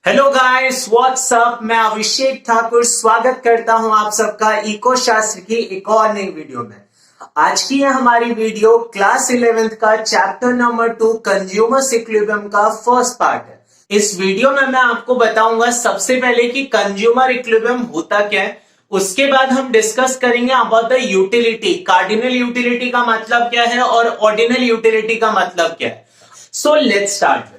Hello guys, WhatsApp. मैं अभिषेक ठाकुर स्वागत करता हूं आप सबका इको शास्त्र की एक और नई वीडियो में। आज की है हमारी वीडियो क्लास 11th का चैप्टर नंबर 2 कंज्यूमर इक्विलिब्रियम का फर्स्ट पार्ट है। इस वीडियो में मैं आपको बताऊंगा सबसे पहले कि कंज्यूमर इक्विलिब्रियम होता क्या है। उसके बाद हम डिस्कस करेंगे about the utility. Cardinal utility का मतलब क्या है और ऑर्डिनल यूटिलिटी का मतलब क्या है। So let's start.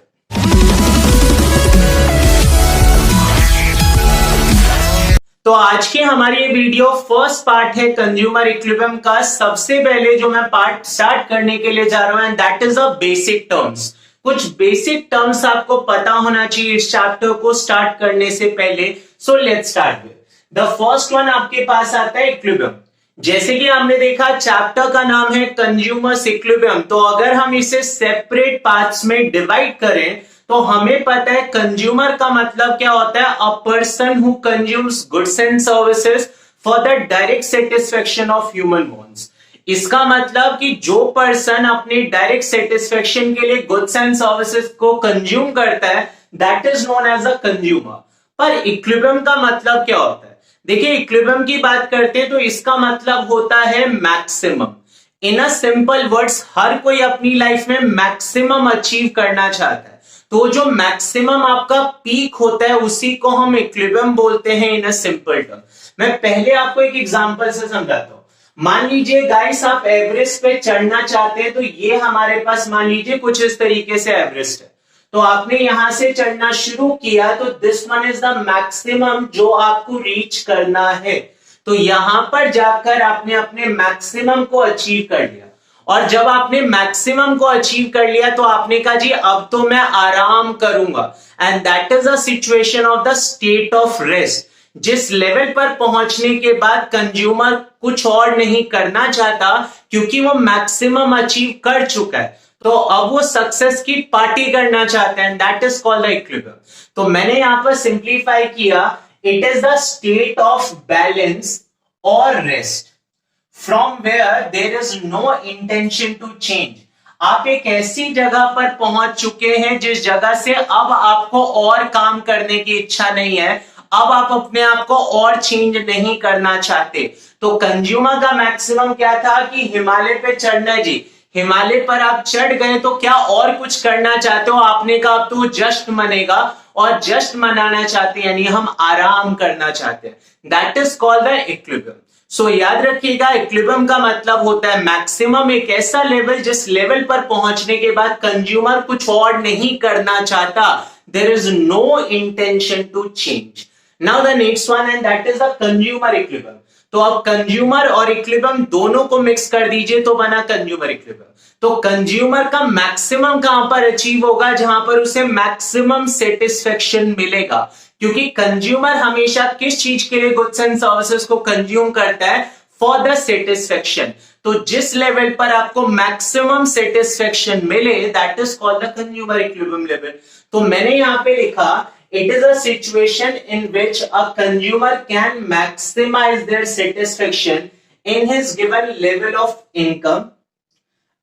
तो आज की हमारी ये वीडियो फर्स्ट पार्ट है कंज्यूमर इक्विलिब्रियम का। सबसे पहले जो मैं पार्ट स्टार्ट करने के लिए जा रहा हूं that is a basic terms. कुछ बेसिक टर्म्स आपको पता होना चाहिए इस चैप्टर को स्टार्ट करने से पहले। So let's start with the first one. आपके पास आता है इक्विलिब्रियम। जैसे कि हमने देखा चैप्टर का नाम है कंज्यूमर इक्विलिब्रियम, तो अगर हम इसे सेपरेट पार्ट्स में डिवाइड करें तो हमें पता है कंज्यूमर का मतलब क्या होता है, a person who consumes goods and services for the direct satisfaction of human wants. इसका मतलब कि जो पर्सन अपने डायरेक्ट सेटिस्फेक्शन के लिए गुड्स एंड सर्विसेज को कंज्यूम करता है that is known as a consumer. पर इक्विलिब्रियम का मतलब क्या होता है? देखिए, इक्विलिब्रियम की बात करते हैं तो इसका मतलब होता है maximum. In a simple words, हर कोई अपनी लाइफ में मैक्सिमम अचीव करना चाहता है, तो जो मैक्सिमम आपका पीक होता है उसी को हम इक्विलिब्रियम बोलते हैं इन अ सिंपल टर्म। मैं पहले आपको एक एग्जांपल से समझाता हूं। मान लीजिए गाइस, आप एवरेस्ट पे चढ़ना चाहते हैं, तो ये हमारे पास मान लीजिए कुछ इस तरीके से एवरेस्ट है। तो आपने यहां से चढ़ना शुरू किया, तो this one is the maximum जो आपको रीच करना है। तो यहां पर जाकर आपने अपने मैक्सिमम को अचीव कर लिया, और जब आपने मैक्सिमम को अचीव कर लिया तो आपने कहा जी अब तो मैं आराम करूंगा, and that is a situation of the state of rest. जिस लेवल पर पहुंचने के बाद कंज्यूमर कुछ और नहीं करना चाहता क्योंकि वो मैक्सिमम अचीव कर चुका है, तो अब वो सक्सेस की पार्टी करना चाहता है, and that is called the equilibrium. तो मैंने यहां पर सिंप्लीफाई किया, it is the state of balance और rest from where there is no intention to change। आप एक ऐसी जगह पर पहुंच चुके हैं जिस जगह से अब आपको और काम करने की इच्छा नहीं है, अब आप अपने आप को और चेंज नहीं करना चाहते। तो कंज्यूमर का मैक्सिमम क्या था कि हिमालय पे चढ़ना है जी। हिमालय पर आप चढ़ गए तो क्या और कुछ करना चाहते हो? आपने कहा अब तो जश्न मनेगा, और जश्न मनाना चाहते हैं यानी हम आराम करना चाहते हैं। That is called the equilibrium. So याद रखिएगा, इक्विलिब्रियम का मतलब होता है मैक्सिमम, एक ऐसा लेवल जिस लेवल पर पहुंचने के बाद कंज्यूमर कुछ और नहीं करना चाहता, there is no intention to change. Now the next one and that is the consumer equilibrium. तो अब कंज्यूमर और इक्विलिब्रियम दोनों को मिक्स कर दीजिए तो बना कंज्यूमर इक्विलिब्रियम। तो कंज्यूमर का मैक्सिमम कहां पर अचीव होगा? जहां पर उसे मैक्सिमम सेटिस्फेक्शन मिलेगा, क्योंकि कंज्यूमर हमेशा किस चीज के लिए गुड्स एंड सर्विसेज को कंज्यूम करता है? For the satisfaction. तो जिस लेवल पर आपको मैक्सिमम सेटिस्फेक्शन मिले that is called the consumer equilibrium level. तो मैंने यहां पे लिखा, it is a situation in which a consumer can maximize their satisfaction in his given level of income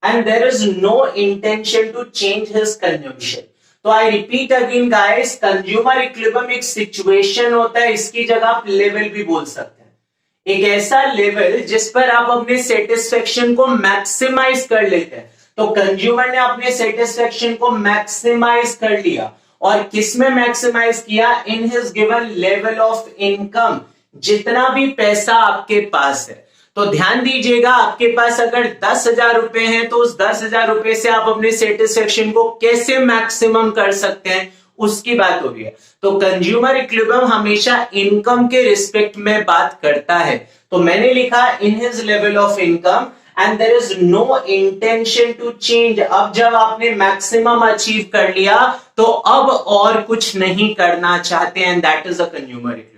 and there is no intention to change his consumption। तो आई repeat again guys, consumer equilibrium एक situation होता है, इसकी जगह आप level भी बोल सकते हैं। एक ऐसा लेवल जिस पर आप अपने सेटिस्फेक्शन को मैक्सिमाइज कर लेते हैं। तो कंज्यूमर ने अपने सेटिस्फेक्शन को मैक्सिमाइज कर लिया, और किस में मैक्सिमाइज किया? इन his given level of income, जितना भी पैसा आपके पास है। तो ध्यान दीजिएगा, आपके पास अगर 10,000 रुपए हैं तो उस 10,000 रुपए से आप अपने सेटिस्फेक्शन को कैसे मैक्सिमम कर सकते हैं उसकी बात हो रही है। तो कंज्यूमर इक्विलिब्रियम हमेशा इनकम के रिस्पेक्ट में बात करता है। तो मैंने लिखा in his level of income and there is no intention to change. अब जब आपने मैक्सिमम अचीव कर लिया तो अब और कुछ नहीं करना चाहते, and that is a consumer equilibrium.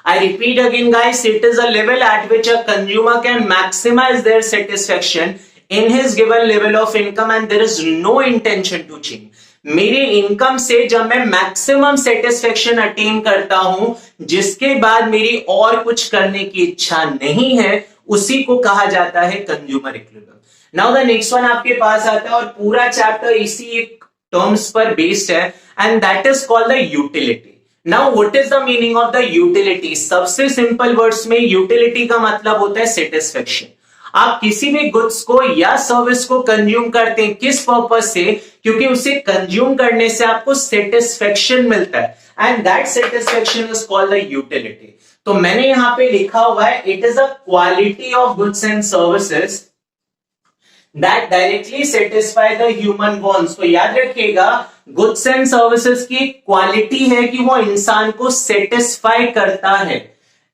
I repeat again guys, it is a level at which a consumer can maximize their satisfaction in his given level of income and there is no intention to change। मेरे income से जब मैं maximum satisfaction attain करता हूं जिसके बाद मेरी और कुछ करने की इच्छा नहीं है, उसी को कहा जाता है consumer equilibrium. Now the next one आपके पास आता है, और पूरा चैप्टर इसी एक टर्म्स पर बेस्ड है, and that is called the utility. Now what is the meaning of the utility? सबसे सिंपल वर्ड्स में यूटिलिटी का मतलब होता है सेटिस्फेक्शन। आप किसी भी गुड्स को या सर्विस को कंज्यूम करते हैं, किस पर्पज से? क्योंकि उसे कंज्यूम करने से आपको सेटिस्फेक्शन मिलता है, and that satisfaction is called the utility. तो मैंने यहां पे लिखा हुआ है, it is a quality of goods and services that directly satisfy the human wants. तो याद रखिएगा, गुड्स एंड सर्विसेज की क्वालिटी है कि वो इंसान को सेटिस्फाई करता है।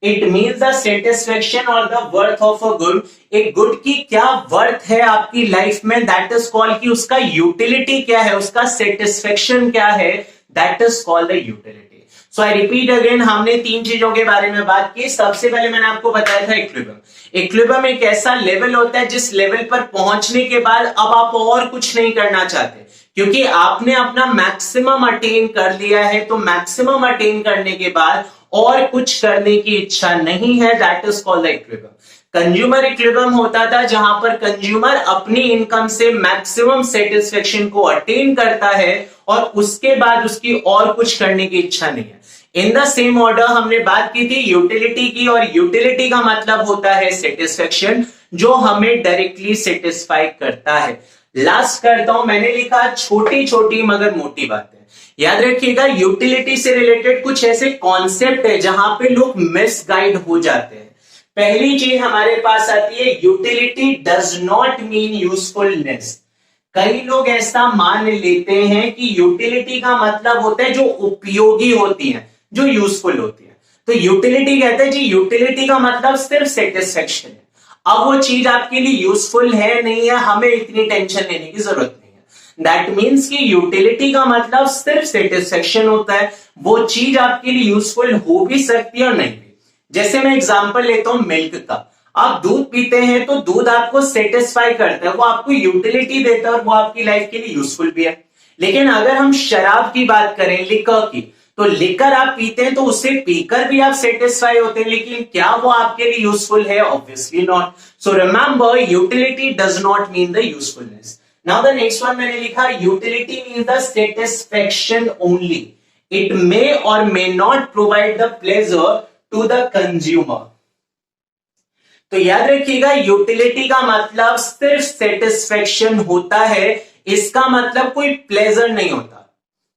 इट मीन्स द सेटिस्फेक्शन और the worth of a good. एक गुड की क्या वर्थ है आपकी लाइफ में, दैट इज कॉल्ड कि उसका यूटिलिटी क्या है, उसका सेटिस्फेक्शन क्या है, that is called the utility. So I repeat again, हमने तीन चीजों के बारे में बात की। सबसे पहले मैंने आपको बताया था इक्विलिब्रियम। इक्विलिब्रियम एक ऐसा लेवल होता है जिस लेवल पर पहुंचने के बाद अब आप और कुछ नहीं करना चाहते, क्योंकि आपने अपना मैक्सिमम अटेन कर लिया है। तो मैक्सिमम अटेन करने के बाद और कुछ करने की इच्छा नहीं है, that is called the equilibrium. Consumer equilibrium होता था जहां पर कंज्यूमर अपनी इनकम से मैक्सिमम सेटिस्फेक्शन को अटेन करता है और उसके बाद उसकी और कुछ करने की इच्छा नहीं है। इन द सेम ऑर्डर हमने बात की थी यूटिलिटी की, और यूटिलिटी का मतलब होता है सेटिस्फेक्शन, जो हमें डायरेक्टली सेटिस्फाई करता है। लास्ट करता हूं, मैंने लिखा छोटी छोटी मगर मोटी बातें। याद रखिएगा, यूटिलिटी से रिलेटेड कुछ ऐसे कॉन्सेप्ट है जहां पे लोग मिसगाइड हो जाते हैं। पहली चीज हमारे पास आती है, utility does not mean usefulness. कई लोग ऐसा मान लेते हैं कि यूटिलिटी का मतलब होता है जो उपयोगी होती है, जो यूजफुल होती है। तो यूटिलिटी कहते हैं जी, यूटिलिटी का मतलब सिर्फ सेटिस्फेक्शन है। अब वो चीज आपके लिए यूजफुल है नहीं है, हमें इतनी टेंशन लेने की जरूरत नहीं है। दैट मीन्स कि यूटिलिटी का मतलब सिर्फ सेटिस्फेक्शन होता है। वो चीज आपके लिए यूजफुल हो भी सकती है और नहीं भी। जैसे मैं एग्जांपल लेता हूं मिल्क का। आप दूध पीते हैं तो दूध आपको सेटिस्फाई करता है, वो आपको यूटिलिटी देता है और वो आपकी लाइफ के लिए यूजफुल भी है। लेकिन अगर हम शराब की बात करें, लिकर की, तो लिकर आप पीते हैं तो उससे पीकर भी आप सेटिस्फाई होते हैं, लेकिन क्या वो आपके लिए यूजफुल है? Obviously not. So remember, utility does not mean the usefulness. Now the next one मैंने लिखा, utility means the satisfaction only. It may or may not provide the pleasure to the consumer. तो याद रखिएगा, utility का मतलब सिर्फ satisfaction होता है, इसका मतलब कोई प्लेजर नहीं होता।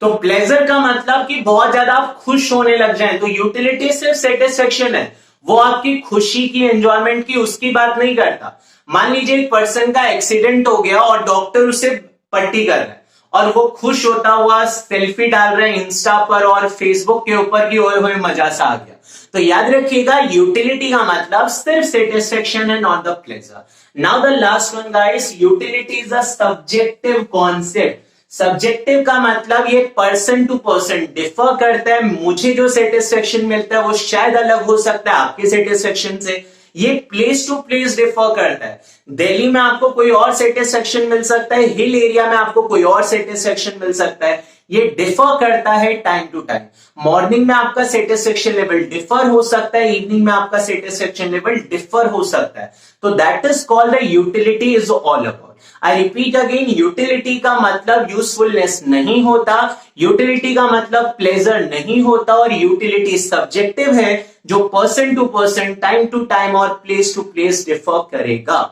तो प्लेजर का मतलब कि बहुत ज्यादा आप खुश होने लग जाएं, तो यूटिलिटी सिर्फ सेटिस्फेक्शन है, वो आपकी खुशी की, एंजॉयमेंट की, उसकी बात नहीं करता। मान लीजिए एक पर्सन का एक्सीडेंट हो गया और डॉक्टर उसे पट्टी कर रहा है और वो खुश होता हुआ सेल्फी डाल रहे हैं इंस्टा पर और फेसबुक के ऊपर की, ओए होए मजा सा आ गया। तो याद रखिएगा, यूटिलिटी का मतलब सिर्फ सेटिस्फेक्शन है, not the pleasure. Now the last one guys, utility is a subjective concept. Subjective का मतलब ये पर्सन टू पर्सन डिफर करता है। मुझे जो सेटिस्फेक्शन मिलता है वो शायद अलग हो सकता है आपके सेटिस्फेक्शन से। ये प्लेस टू प्लेस डिफर करता है। दिल्ली में आपको कोई और सेटिस्फेक्शन मिल सकता है, हिल एरिया में आपको कोई और सेटिस्फेक्शन मिल सकता है। ये डिफर करता है टाइम टू टाइम। मॉर्निंग में आपका सेटिस्फेक्शन लेवल डिफर हो सकता है, इवनिंग में आपका सेटिस्फेक्शन लेवल डिफर हो सकता है। तो that is called the utility is all about. I repeat again, utility का मतलब यूजफुलनेस नहीं होता, यूटिलिटी का मतलब प्लेजर नहीं होता, और यूटिलिटी सब्जेक्टिव है जो person to person, time to time और प्लेस टू प्लेस डिफर करेगा।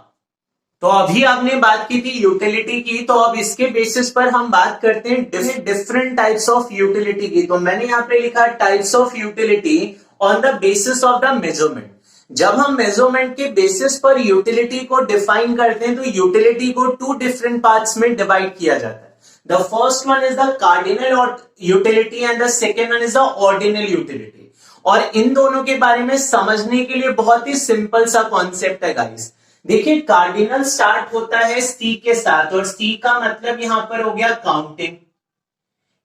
तो अभी आपने बात की थी यूटिलिटी की, तो अब इसके बेसिस पर हम बात करते हैं डिफरेंट टाइप्स ऑफ यूटिलिटी की। तो मैंने यहां पे लिखा types of utility on the basis of the measurement. जब हम मेजरमेंट के बेसिस पर यूटिलिटी को डिफाइन करते हैं तो यूटिलिटी को टू डिफरेंट पार्ट्स में डिवाइड किया जाता है। The first one is the cardinal utility and the second one is the ordinal utility. और इन दोनों के बारे में समझने के लिए बहुत ही सिंपल सा कॉन्सेप्ट है गाइस। देखिए, कार्डिनल स्टार्ट होता है सी के साथ, और सी का मतलब यहां पर हो गया काउंटिंग।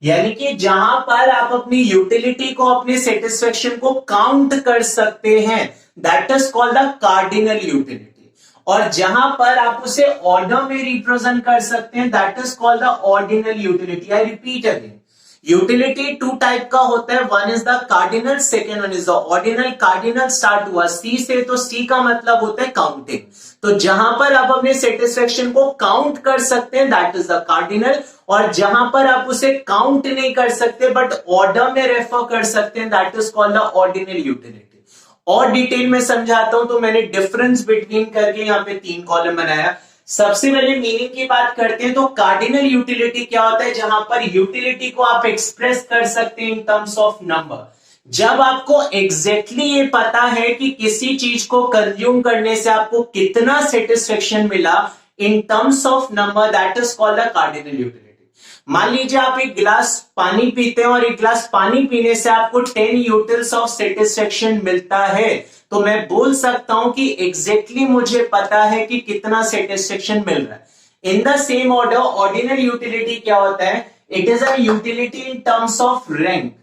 यानी कि जहां पर आप अपनी यूटिलिटी को, अपने सेटिस्फेक्शन को काउंट कर सकते हैं, that is called the cardinal utility. और जहां पर आप उसे ऑर्डर में रिप्रेजेंट कर सकते हैं, that is called the ordinal utility. I repeat again, utility two type का होता है, one is the cardinal, second one is the ordinal. Cardinal start हुआ सी से, तो सी का मतलब होता है काउंटिंग। तो जहां पर आप अपने सेटिस्फेक्शन को काउंट कर सकते हैं दैट इज द कार्डिनल, और जहां पर आप उसे काउंट नहीं कर सकते बट ऑर्डर में रेफर कर सकते हैं that is called the ordinal utility. और डिटेल में समझाता हूं, तो मैंने डिफरेंस बिटवीन करके यहाँ पे 3 कॉलम बनाया। सबसे पहले मीनिंग की बात करते हैं, तो कार्डिनल यूटिलिटी क्या होता है, जहां पर यूटिलिटी को आप एक्सप्रेस कर सकते हैं इन टर्म्स ऑफ नंबर। जब आपको एग्जैक्टली ये पता है कि किसी चीज को कंज्यूम करने से आपको कितना सेटिस्फेक्शन मिला इन terms of number, that is called the cardinal utility. मान लीजिए आप एक गिलास पानी पीते हैं और एक गिलास पानी पीने से आपको 10 यूटिल्स ऑफ सेटिस्फेक्शन मिलता है, तो मैं बोल सकता हूं कि एग्जैक्टली मुझे पता है कि कितना सेटिस्फेक्शन मिल रहा है। In the same order ordinal utility क्या होता है, it is a utility in terms of rank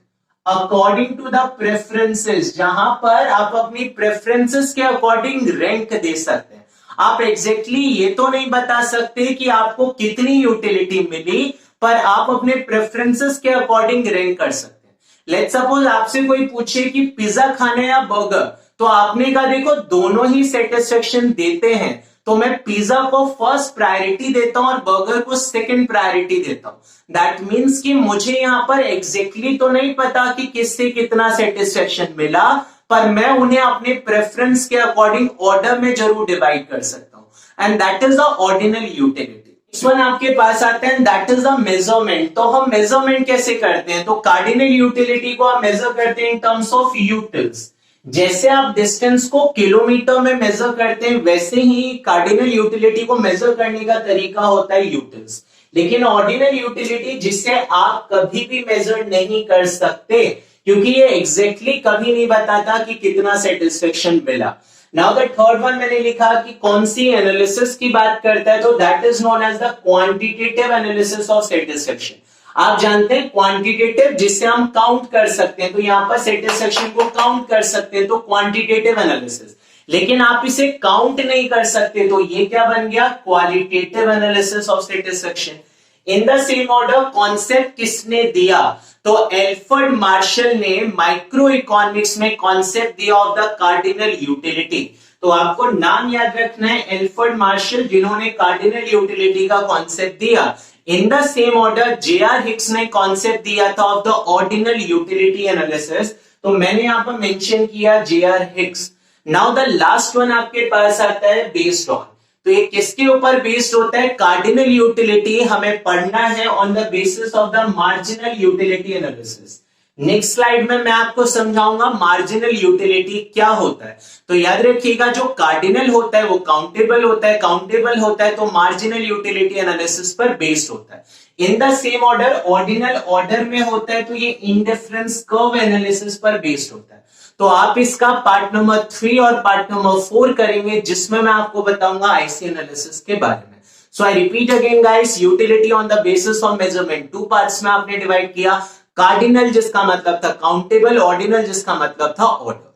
according to the preferences, जहां पर आप अपनी प्रेफरेंसेस के अकॉर्डिंग रैंक दे सकते हैं। आप एग्जैक्टली ये तो नहीं बता सकते कि आपको कितनी यूटिलिटी मिली, पर आप अपने प्रेफरेंसेस के अकॉर्डिंग रैंक कर सकते हैं। लेट्स सपोज आपसे कोई पूछे कि पिज्जा खाना या बर्गर, तो आपने कहा देखो दोनों ही सेटिस्फेक्शन देते हैं, तो मैं पिज्जा को फर्स्ट प्रायोरिटी देता हूं और बर्गर को सेकंड प्रायोरिटी देता हूं। दैट मीन्स कि मुझे यहां पर एग्जैक्टली तो नहीं पता कि किससे कितना सेटिस्फेक्शन मिला, पर मैं उन्हें अपने प्रेफरेंस के अकॉर्डिंग ऑर्डर में जरूर डिवाइड कर सकता हूं, and that is the ordinal utility. Next one आपके पास आता है दैट इज द मेजरमेंट। तो हम मेजरमेंट कैसे करते हैं, तो कार्डिनल यूटिलिटी को आप मेजर करते हैं इन टर्म्स ऑफ यूटिल्स। जैसे आप डिस्टेंस को किलोमीटर में मेजर करते हैं, वैसे ही कार्डिनल यूटिलिटी को मेजर करने का तरीका होता है यूटिल्स। लेकिन ऑर्डिनल यूटिलिटी जिसे आप कभी भी मेजर नहीं कर सकते, क्योंकि ये एग्जैक्टली कभी नहीं बताता कि कितना सेटिस्फेक्शन मिला। नाउ द थर्ड वन मैंने लिखा कि कौन सी एनालिसिस की बात करता है, तो that is known as the quantitative analysis of satisfaction. आप जानते हैं क्वांटिटेटिव जिससे हम काउंट कर सकते हैं, तो यहां पर सेटिस्फेक्शन को काउंट कर सकते हैं, तो क्वांटिटेटिव एनालिसिस। लेकिन आप इसे काउंट नहीं कर सकते, तो ये क्या बन गया, qualitative analysis of satisfaction. In the same order concept किसने दिया, तो एल्फ्रेड मार्शल ने माइक्रो इकोनॉमिक्स में कॉन्सेप्ट दिया ऑफ द कार्डिनल यूटिलिटी। तो आपको नाम याद रखना है, एल्फ्रेड मार्शल, जिन्होंने कार्डिनल यूटिलिटी का कॉन्सेप्ट दिया। इन the same order JR. Hicks ने कॉन्सेप्ट दिया था of the ordinal utility analysis, तो मैंने यहां पर मेंशन किया JR. Hicks. Now the last one आपके पास आता है बेस्ड ऑन। तो ये किसके ऊपर बेस्ड होता है, कार्डिनल यूटिलिटी हमें पढ़ना है on the basis of the marginal utility analysis. Next slide में मैं आपको समझाऊंगा मार्जिनल यूटिलिटी क्या होता है। तो याद रखिएगा, जो कार्डिनल होता है वो काउंटेबल होता है, काउंटेबल होता है तो मार्जिनल यूटिलिटी एनालिसिस पर बेस्ड होता है। In the same order ordinal order में होता है, तो ये इंडिफरेंस कर्व एनालिसिस पर बेस्ड होता है। तो आप इसका पार्ट नंबर 3 और पार्ट नंबर 4 करेंगे, जिसमें मैं आपको बताऊंगा आईसी एनालिसिस के बारे में। So I repeat again guys, utility on the basis of measurement 2 parts में आपने डिवाइड किया। कार्डिनल जिसका मतलब था काउंटेबल, ऑर्डिनल जिसका मतलब था ऑर्डर।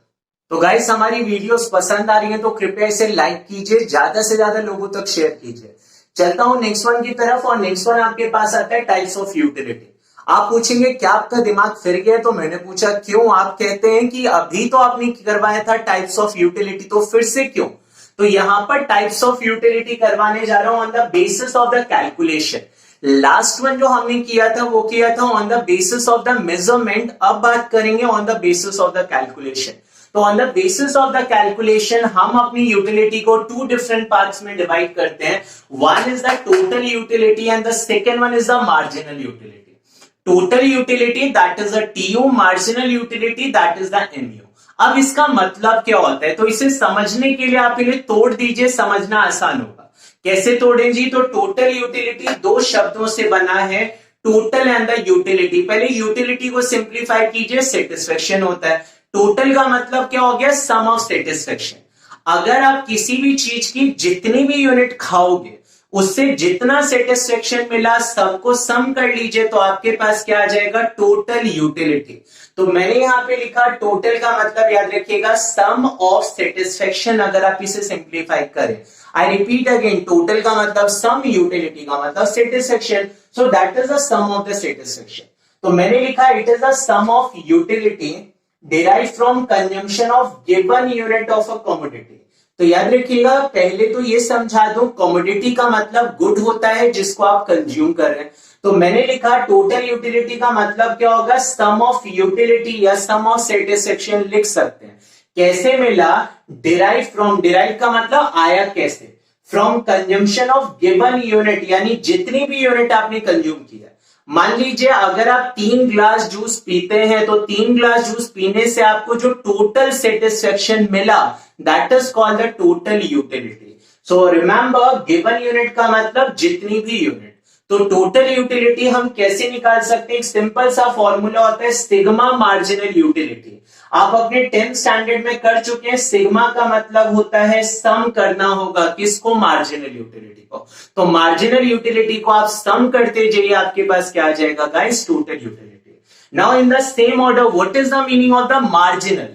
तो गाइस हमारी वीडियोस पसंद आ रही हैं तो कृपया इसे लाइक कीजिए, ज्यादा से ज्यादा लोगों तक शेयर कीजिए। चलता हूं नेक्स्ट वन की तरफ, और नेक्स्ट वन आपके पास आता है टाइप्स ऑफ यूटिलिटी। आप पूछेंगे क्या आपका दिमाग फिर गया, तो मैंने पूछा क्यों। आप कहते हैं कि अभी तो आपने करवाया था टाइप्स ऑफ यूटिलिटी, तो फिर से क्यों। तो यहां पर टाइप्स ऑफ यूटिलिटी करवाने जा रहा हूं on the basis of the calculation. Last one जो हमने किया था वो किया था on the basis of the measurement, अब बात करेंगे on the basis of the calculation. तो on the basis of the calculation हम अपनी यूटिलिटी को 2 डिफरेंट पार्ट्स में डिवाइड करते हैं। One is the total utility and the second one is the marginal utility. Total utility that is the TU, marginal utility that is the MU. अब इसका मतलब क्या होता है, तो इसे समझने के लिए आप इन्हें तोड़ दीजिए, समझना आसान होगा। कैसे तोड़ें जी, तो टोटल यूटिलिटी 2 शब्दों से बना है, टोटल एंड द यूटिलिटी। पहले यूटिलिटी को सिंप्लीफाई कीजिए, सेटिस्फेक्शन होता है। टोटल का मतलब क्या हो गया, सम ऑफ सेटिस्फेक्शन। अगर आप किसी भी चीज की जितनी भी यूनिट खाओगे, उससे जितना सेटिस्फेक्शन मिला सबको सम कर लीजिए, तो आपके पास क्या आ जाएगा, टोटल यूटिलिटी। तो मैंने यहां पे लिखा टोटल का मतलब याद रखिएगा सम ऑफ सेटिस्फेक्शन, अगर आप इसे सिंप्लीफाई करें। आई रिपीट अगेन, टोटल का मतलब सम, यूटिलिटी का मतलब satisfaction, so that is the sum of the satisfaction. तो मैंने लिखा it is the sum of utility derive from consumption of given unit of a commodity. तो याद रखिएगा, पहले तो ये समझा दूं, कमोडिटी का मतलब गुड होता है जिसको आप कंज्यूम कर रहे हैं। तो मैंने लिखा टोटल यूटिलिटी का मतलब क्या होगा, सम ऑफ यूटिलिटी या सम ऑफ सेटिस्फेक्शन लिख सकते हैं। कैसे मिला, डिराइव फ्रॉम, डिराइव का मतलब आया कैसे, from consumption of given unit, यानी जितनी भी यूनिट आपने कंज्यूम किया। मान लीजिए अगर आप 3 ग्लास जूस पीते हैं तो 3 ग्लास जूस पीने से आपको जो टोटल सेटिस्फेक्शन मिला, that is called the total utility. So remember, given unit का मतलब जितनी भी यूनिट। तो टोटल यूटिलिटी हम कैसे निकाल सकते हैं, एक सिंपल सा फॉर्मूला होता है सिग्मा मार्जिनल यूटिलिटी। आप अपने 10th स्टैंडर्ड में कर चुके हैं। सिग्मा का मतलब होता है सम करना होगा, किसको, मार्जिनल यूटिलिटी को। तो मार्जिनल यूटिलिटी को आप सम करते जाइए, आपके पास क्या आ जाएगा guys, total utility. Now in the same order, what is the meaning of the marginal.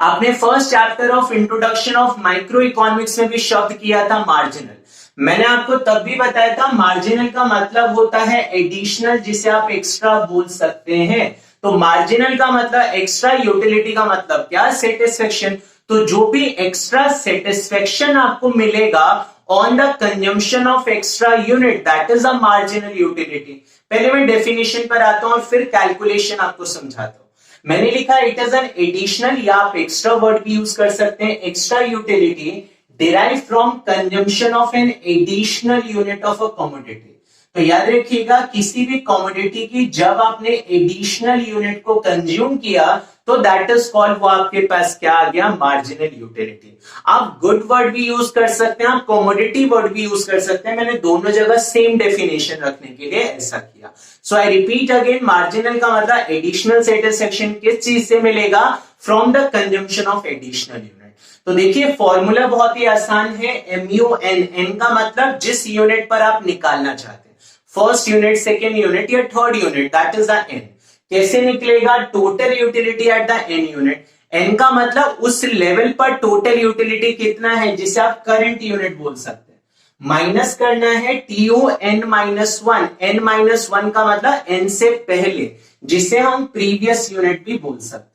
आपने first chapter of introduction of micro economics में भी शब्द किया था मार्जिनल। मैंने आपको तब भी बताया था मार्जिनल का मतलब होता है एडिशनल, जिसे आप एक्स्ट्रा बोल सकते हैं। तो मार्जिनल का मतलब एक्स्ट्रा, यूटिलिटी का मतलब क्या, सेटिस्फेक्शन। तो जो भी एक्स्ट्रा सेटिस्फेक्शन आपको मिलेगा on the consumption of extra unit, that is a marginal utility. पहले मैं डेफिनेशन पर आता हूं और फिर कैलकुलेशन आपको समझाता हूं। मैंने लिखा इट इज एन एडिशनल, या आप एक्स्ट्रा वर्ड भी यूज कर सकते हैं, extra utility derived from consumption of an additional unit of a commodity। तो याद रखिएगा, किसी भी कमोडिटी की जब आपने एडिशनल यूनिट को कंज्यूम किया तो दैट इज कॉल्ड, वो आपके पास क्या आ गया, मार्जिनल यूटिलिटी। आप गुड वर्ड भी यूज कर सकते हैं, आप कमोडिटी वर्ड भी यूज कर सकते हैं। मैंने दोनों जगह सेम डेफिनेशन रखने के लिए ऐसा किया। सो आई रिपीट अगेन, मार्जिनल का मतलब एडिशनल सेटिस्फेक्शन किस चीज से मिलेगा, from the consumption of additional unit. तो देखिए फॉर्मूला बहुत ही आसान है, MUN, एन का मतलब जिस यूनिट पर आप निकालना चाहते हैं, फर्स्ट यूनिट, सेकेंड यूनिट या third unit, that is the N. कैसे निकलेगा, total utility at the N unit. N का मतलब उस लेवल पर टोटल यूटिलिटी कितना है, जिसे आप करंट यूनिट बोल सकते हैं। माइनस करना है TUN-1, N-1 का मतलब एन से पहले, जिसे हम प्रीवियस यूनिट भी बोल सकते हैं।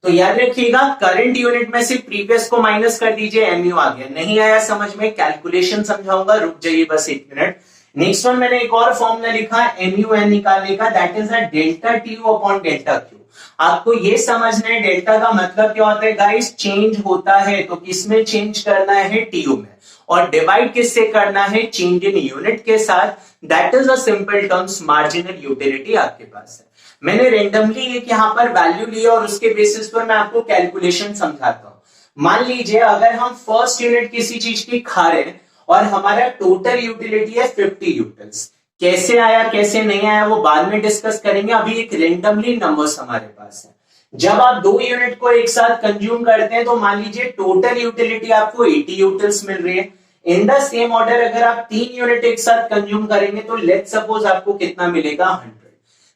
तो याद रखिएगा, करंट यूनिट में से प्रीवियस को माइनस कर दीजिए, MU आ गया। नहीं आया समझ में, कैलकुलेशन समझाऊंगा, रुक जाइए बस 1 मिनट। नेक्स्ट वन, मैंने एक और फॉर्मूला लिखा MUN निकालने का, that is delta TU upon delta Q। आपको ये समझना है डेल्टा का मतलब क्या होता है गाइस, चेंज होता है तो किसमें चेंज करना है, TU में, और डिवाइड किससे करना है, चेंज इन यूनिट के साथ। That is a simple terms, marginal utility आपके पास है। मैंने रेंडमली एक यहां पर वैल्यू लिया और उसके बेसिस पर मैं आपको कैलकुलेशन समझाता हूं। मान लीजिए अगर हम फर्स्ट यूनिट किसी चीज की खा रहे हैं और हमारा टोटल यूटिलिटी है 50 यूटिल्स। कैसे आया कैसे नहीं आया वो बाद में डिस्कस करेंगे, अभी एक रेंडमली नंबर्स हमारे पास है। जब आप 2 यूनिट को एक साथ कंज्यूम करते हैं तो मान लीजिए टोटल यूटिलिटी आपको 80 यूटिल्स मिल रही है। इन द सेम ऑर्डर अगर आप 3 यूनिट एक साथ कंज्यूम करेंगे तो लेट्स सपोज आपको कितना मिलेगा, 100।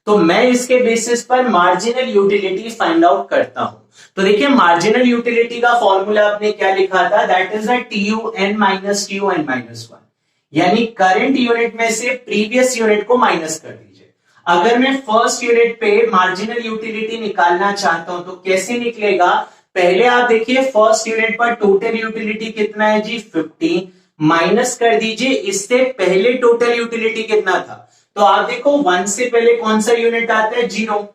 तो मैं इसके बेसिस पर मार्जिनल यूटिलिटी फाइंड आउट करता हूं। तो देखिए मार्जिनल यूटिलिटी का फॉर्मूला आपने क्या लिखा था, दैट इज TUN-1, यानी करंट यूनिट में से प्रीवियस यूनिट को माइनस कर दीजिए। अगर मैं फर्स्ट यूनिट पे मार्जिनल यूटिलिटी निकालना चाहता हूं तो कैसे निकलेगा, पहले आप देखिए फर्स्ट यूनिट पर टोटल यूटिलिटी कितना है जी, 50, माइनस कर दीजिए इससे पहले टोटल यूटिलिटी कितना था। तो आप देखो 1 से पहले कौन सा यूनिट आता है, 0।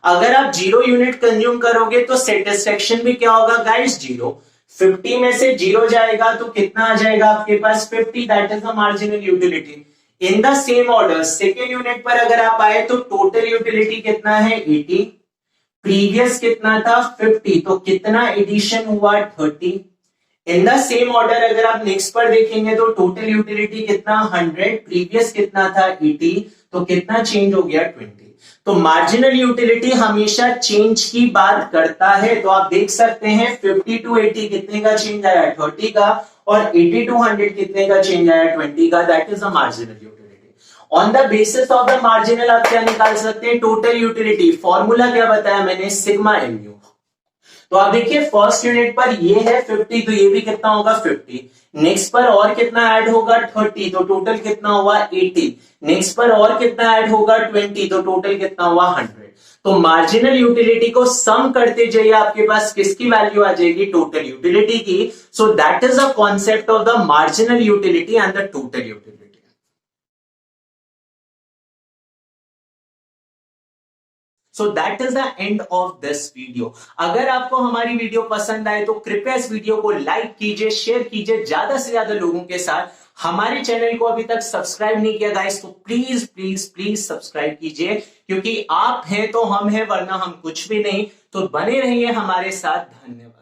अगर आप 0 यूनिट कंज्यूम करोगे तो सेटिस्फेक्शन भी क्या होगा गाइस, 0। 50 में से 0 जाएगा तो कितना आ जाएगा आपके पास, 50, that is the marginal utility. In the same order second unit पर अगर आप आए तो टोटल यूटिलिटी कितना है, 80, प्रीवियस कितना था 50, तो कितना एडिशन हुआ, 30। इन द सेम ऑर्डर अगर आप नेक्स्ट पर देखेंगे तो टोटल यूटिलिटी कितना, 100, प्रीवियस कितना था 80, तो कितना चेंज हो गया, 20। तो मार्जिनल यूटिलिटी हमेशा चेंज की बात करता है। तो आप देख सकते हैं 50 to 80 कितने का चेंज आया, 30 का, और 80 to 100 कितने का चेंज आया, 20 का। That is the marginal utility. On the basis of the marginal आप क्या निकाल सकते हैं, टोटल यूटिलिटी। फॉर्मूला क्या बताया मैंने, सिग्मा MU। तो आप देखिए फर्स्ट यूनिट पर ये है 50, तो ये भी कितना होगा, 50। नेक्स्ट पर और कितना ऐड होगा, 30, तो टोटल कितना हुआ, 80। नेक्स्ट पर और कितना ऐड होगा, 20, तो टोटल कितना हुआ, 100। तो मार्जिनल यूटिलिटी को सम करते जाइए, आपके पास किसकी वैल्यू आ जाएगी, टोटल यूटिलिटी की। सो that is the concept of the marginal utility and the total utility. So that is the end of this video. अगर आपको हमारी वीडियो पसंद आए तो कृपया इस वीडियो को लाइक कीजिए, शेयर कीजिए ज्यादा से ज्यादा लोगों के साथ। हमारे चैनल को अभी तक सब्सक्राइब नहीं किया गाइस, तो प्लीज प्लीज प्लीज सब्सक्राइब कीजिए, क्योंकि आप हैं तो हम हैं, वरना हम कुछ भी नहीं। तो बने रहिए हमारे साथ। धन्यवाद।